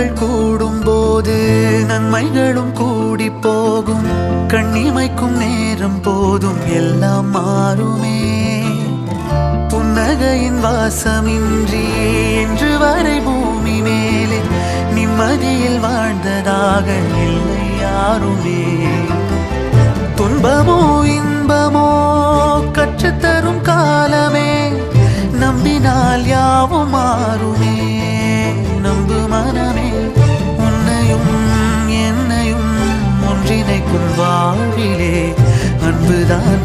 உறவுகள் கூடும் போது நன்மைகளும் கூடி போகும். கண்ணிமைக்கும் நேரம் போதும் எல்லாம் மாறுமே. புன்னகையின் வாசமின்றி என்று வரை பூமி மேலே நிம்மதியில் வாழ்ந்ததாக இல்லை யாருமே. துன்பமோ இன்பமோ கற்றுத்தரும் காலமே, நம்பினால் யாவும் மாறுமே. நம்பு மனமே, உன்னையும் என்னையும் ஒன்றிணைக்கும் வாழ்விலே அன்புதான்